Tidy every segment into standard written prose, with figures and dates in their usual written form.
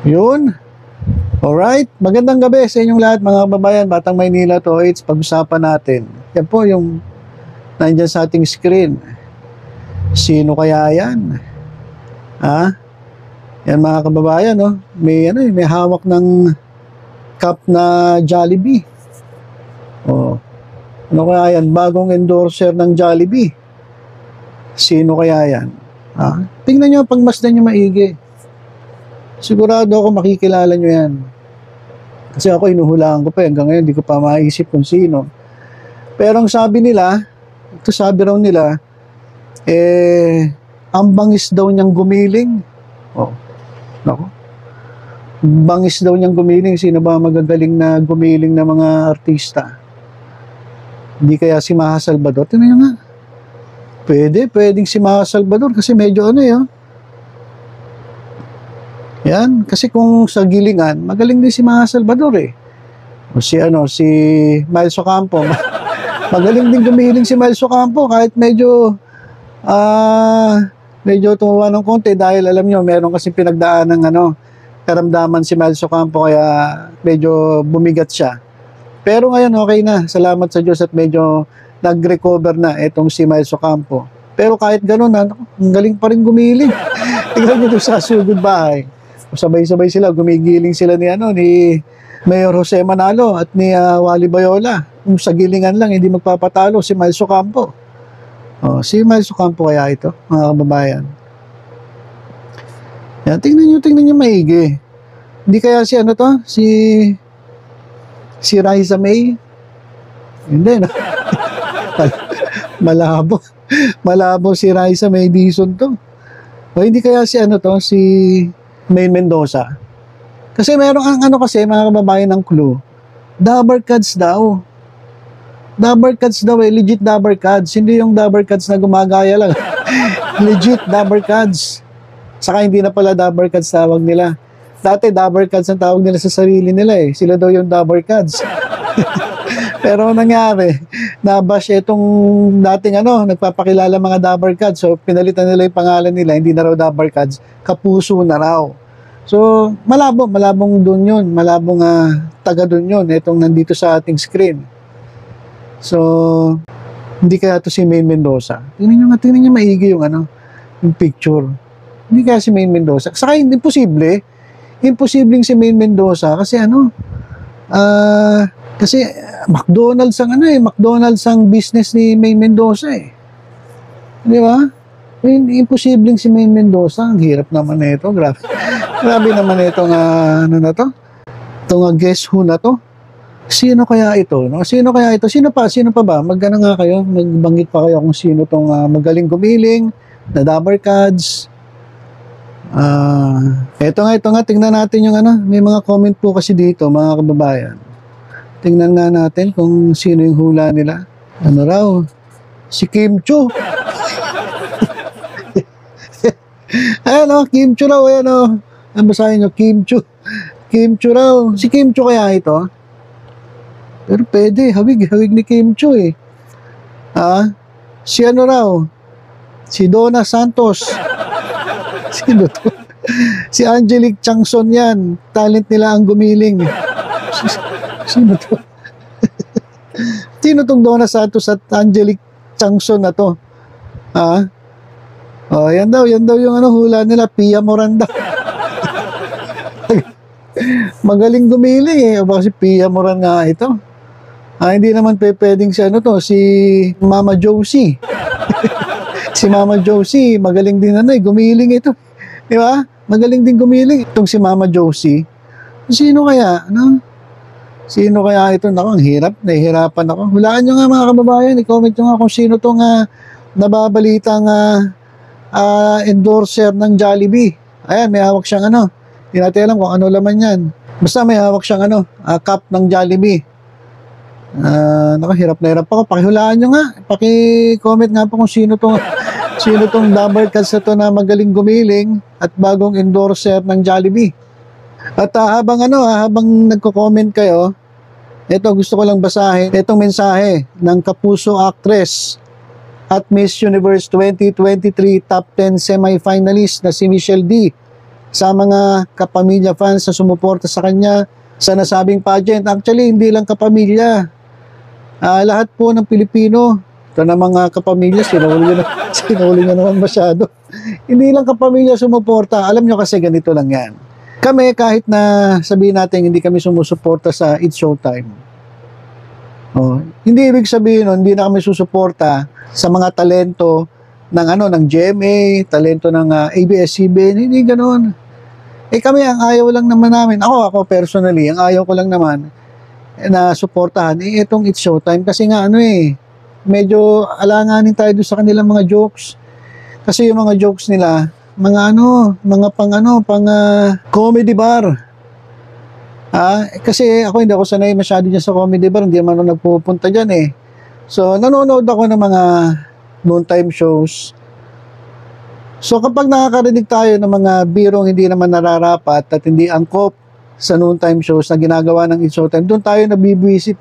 Yun. Alright, magandang gabi sa inyong lahat mga kababayan, Batang Maynila to H. Pag-usapan natin. Yan po yung nandyan sa ating screen. Sino kaya yan? Ha? Yan mga kababayan, no? May hawak ng cup na Jollibee. Oh. Ano kaya yan? Bagong endorser ng Jollibee. Sino kaya yan? Ha? Tingnan nyo, pagmasdan nyo maigi. Sigurado ako makikilala nyo yan. Kasi ako inuhulaan ko pa, hanggang ngayon hindi ko pa maisip kung sino. Pero ang sabi nila, sabi raw nila, ang bangis daw niyang gumiling. Oh, nako. Bangis daw niyang gumiling. Sino ba magagaling na gumiling na mga artista? Hindi kaya si Maha Salvador? Tingnan nyo nga. Pwedeng si Maha Salvador kasi medyo yan, kasi kung sa gilingan, magaling din si Maha Salvador eh. O si Miles Ocampo. Magaling din gumiling si Miles Ocampo kahit medyo tumawa ng konti dahil alam nyo, meron kasi pinagdaan ng karamdaman si Miles Ocampo kaya medyo bumigat siya. Pero ngayon okay na, salamat sa Diyos at medyo nag-recover na itong si Miles Ocampo. Pero kahit ganun, ang galing pa rin gumiling. Tingnan nyo doon sa sugod bahay. Sabay-sabay sila, gumigiling sila ni Mayor Jose Manalo at ni Wally Bayola. Kung sa gilingan lang, hindi magpapatalo si Miles Ocampo. Oh, si Miles Ocampo kaya ito, mga kababayan. Yan, tingnan nyo maigi. Hindi kaya si Raisa May? Hindi, no? Malabo si Raisa May Dizon to. O hindi kaya si Maine Mendoza. Kasi meron mga kababayan ng clue. Dabber Cats daw. Dabber Cats daw legit Dabber Cats. Hindi yung Dabber Cats na gumagaya lang. Legit Dabber Cats. Saka hindi na pala Dabber Cats tawag nila. Dati Dabber Cats ang tawag nila sa sarili nila eh. Sila daw yung Dabber Cats. Pero nangyari, nabash itong dating nagpapakilala mga Dabber Cats. So pinalitan nila yung pangalan nila, hindi na raw Dabber Cats, Kapuso na raw. So malabong dun yun, malabong taga dun yun, itong nandito sa ating screen. So hindi kaya to si Maine Mendoza. Tingnan nyo maigi yung picture. Hindi kaya si Maine Mendoza. Saka hindi imposibleng si Maine Mendoza kasi kasi McDonald's ang business ni Maine Mendoza eh. Di ba? Imposibleng si Maine Mendoza. Ang hirap naman na ito. Grabe naman itong itong guess who na to. Sino kaya ito? No? Sino kaya ito? Sino pa ba? Magkano nga kayo? Magbanggit pa kayo kung sino tong magaling gumiling na Dabber Cats. Ito nga. Tingnan natin yung may mga comment po kasi dito, mga kababayan. Tingnan nga natin kung sino yung hula nila. Ano raw? Si Kim Chiu. Ayan Kim Chiu raw. Ayan ang basahin nyo, Kim Chiu. Kim Chiu raw. Si Kim Chiu kaya ito? Pero pwede, hawig ni Kim Chiu eh. Si raw? Si Donna Santos. Sino to? Si Angelique Changson yan. Talent nila ang gumiling. Sino to? Sino tong Donna Santos at Angelique Changson na to? Oh, yan daw yung hula nila, Pia Moranda. Magaling gumiling eh. O baka si Pia Moranda nga ito. Hindi naman pwedeng si Mama Josie. Si Mama Josie, magaling din gumiling ito. Di ba? Magaling din gumiling. Itong si Mama Josie. Sino kaya? Sino kaya ito? Naku, ang hirap. Nahihirapan ako. Hulaan nyo nga mga kababayan. I-comment nyo nga kung sino itong nababalitang endorser ng Jollibee. Ayan, may hawak siyang Hindi natin alam kung ano laman yan. Basta may hawak siyang cup ng Jollibee. Naku, hirap na hirap ako. Pakihulaan nyo nga. Paki-comment nga po kung sino tong Dabber Cats na to na magaling gumiling at bagong endorser ng Jollibee. At habang nagko-comment kayo, ito gusto ko lang basahin itong mensahe ng Kapuso actress at Miss Universe 2023 Top 10 semi-finalist na si Michelle D. sa mga kapamilya fans na sumuporta sa kanya sa nasabing pageant. Actually, hindi lang kapamilya. Lahat po ng Pilipino. Ito na mga kapamilya, sinuli na naman masyado. Hindi lang kapamilya sumuporta. Alam nyo kasi ganito lang yan. Kami, kahit na sabihin natin hindi kami sumusuporta sa It's Showtime. Hindi ibig sabihin nun, hindi na kami susuporta sa mga talento ng GMA, talento ng ABS-CBN, hindi ganoon. Kami, ang ayaw lang naman namin, ako personally, ang ayaw ko lang naman na suportahan, itong It's Showtime, kasi nga medyo alanganin tayo doon sa kanilang mga jokes. Kasi yung mga jokes nila, mga pang comedy bar. Kasi hindi ako sanay masyado dyan sa comedy bar, hindi naman ako nagpupunta dyan So, nanonood ako ng mga noontime shows. So, kapag nakakarinig tayo ng mga birong hindi naman nararapat at hindi angkop sa noontime shows na ginagawa ng It's Showtime, doon tayo nabibwisit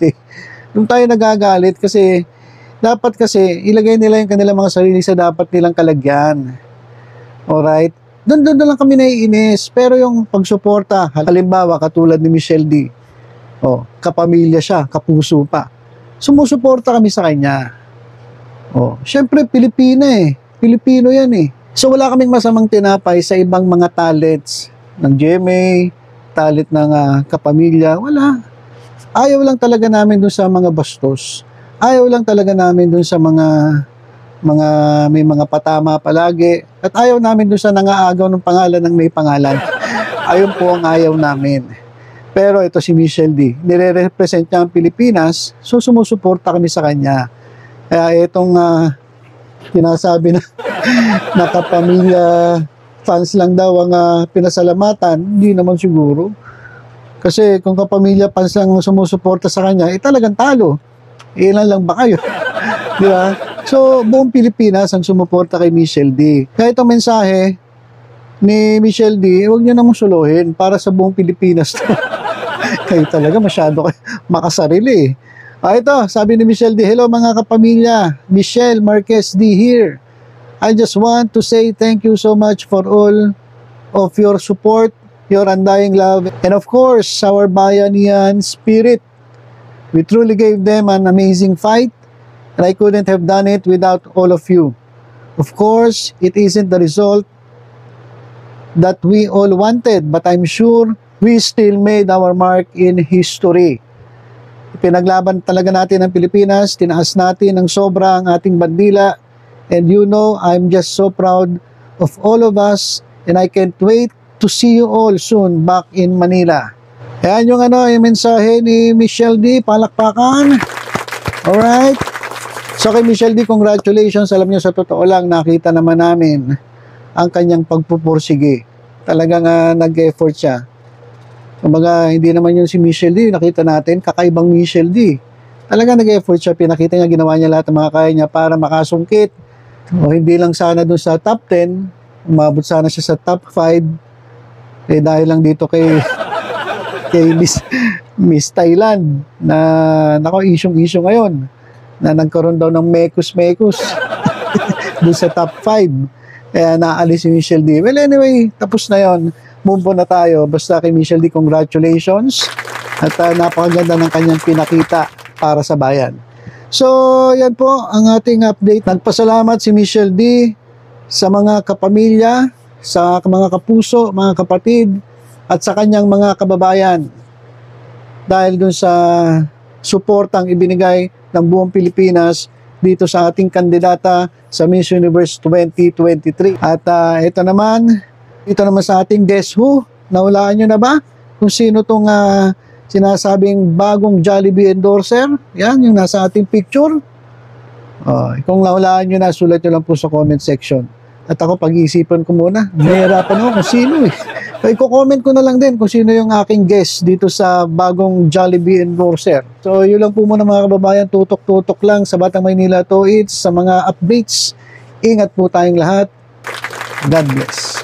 Doon tayo nagagalit kasi dapat ilagay nila yung kanilang mga sarili sa dapat nilang kalagyan. Alright? Doon lang kami naiinis. Pero yung pagsuporta, halimbawa katulad ni Michelle D. Kapamilya siya, kapuso pa. Sumusuporta kami sa kanya. Syempre, Pilipina Pilipino yan So, wala kaming masamang tinapay sa ibang mga talents ng GMA, talent ng kapamilya. Wala. Ayaw lang talaga namin dun sa mga bastos. Ayaw lang talaga namin dun sa mga may mga patama palagi. At ayaw namin dun sa nangaagaw ng pangalan ng may pangalan. Ayun po ang ayaw namin. Pero ito si Michelle D. Nire-represent niya ang Pilipinas, so sumusuporta kami sa kanya. Kaya itong sinasabi na kapamilya fans lang daw ang pinasalamatan, hindi naman siguro. Kasi kung kapamilya fans lang sumusuporta sa kanya, talagang talo. Ilan lang ba kayo? Di ba? So, buong Pilipinas ang sumuporta kay Michelle D. Kaya itong mensahe ni Michelle D, huwag niyo namang suluhin para sa buong Pilipinas to. Kayo talaga masyado makasarili. Ito, sabi ni Michelle D, hello mga kapamilya, Michelle Marquez D here. I just want to say thank you so much for all of your support, your undying love, and of course, our Bayanihan spirit. We truly gave them an amazing fight, and I couldn't have done it without all of you. Of course, it isn't the result that we all wanted, but I'm sure we still made our mark in history. Pinaglaban talaga natin ang Pilipinas, tinaas natin ng sobra ang ating bandila, and I'm just so proud of all of us, and I can't wait to see you all soon back in Manila. Ayan yung yung mensahe ni Michelle D, palakpakan. Alright? So kay Michelle D, congratulations. Alam niyo, sa totoo lang, nakita naman namin ang kanyang pagpupursige. Talagang nag-effort siya. Kumbaga, hindi naman yun si Michelle D. Nakita natin, kakaibang Michelle D. Talagang nag-effort siya. Pinakita niya, ginawa niya lahat ng mga kaya niya para makasungkit. O hindi lang sana dun sa top 10, umabot sana siya sa top 5. Dahil lang dito kay Miss Thailand na isyong-isyo ngayon na nagkaroon daw ng mekus-mekus dun sa top 5. Kaya naalis si Michelle D. Well, anyway, tapos na yon. Move on na tayo. Basta kay Michelle D, congratulations. At napakaganda ng kanyang pinakita para sa bayan. So, yan po ang ating update. Nagpasalamat si Michelle D sa mga kapamilya, sa mga kapuso, mga kapatid, at sa kanyang mga kababayan. Dahil dun sa suportang ibinigay ng buong Pilipinas dito sa ating kandidata sa Miss Universe 2023. At ito naman sa ating Guess Who. Nahulaan nyo na ba kung sino tong sinasabing bagong Jollibee endorser? Yan, yung nasa ating picture. Kung nahulaan nyo na, sulat nyo lang po sa comment section. At ako, pag-iisipan ko muna. Nahihirapan ako kung sino i-comment ko na lang din kung sino yung aking guest dito sa bagong Jollibee endorser. So, yun lang po muna mga kababayan. Tutok-tutok lang sa Batang Maynila to It's sa mga updates. Ingat po tayong lahat. God bless.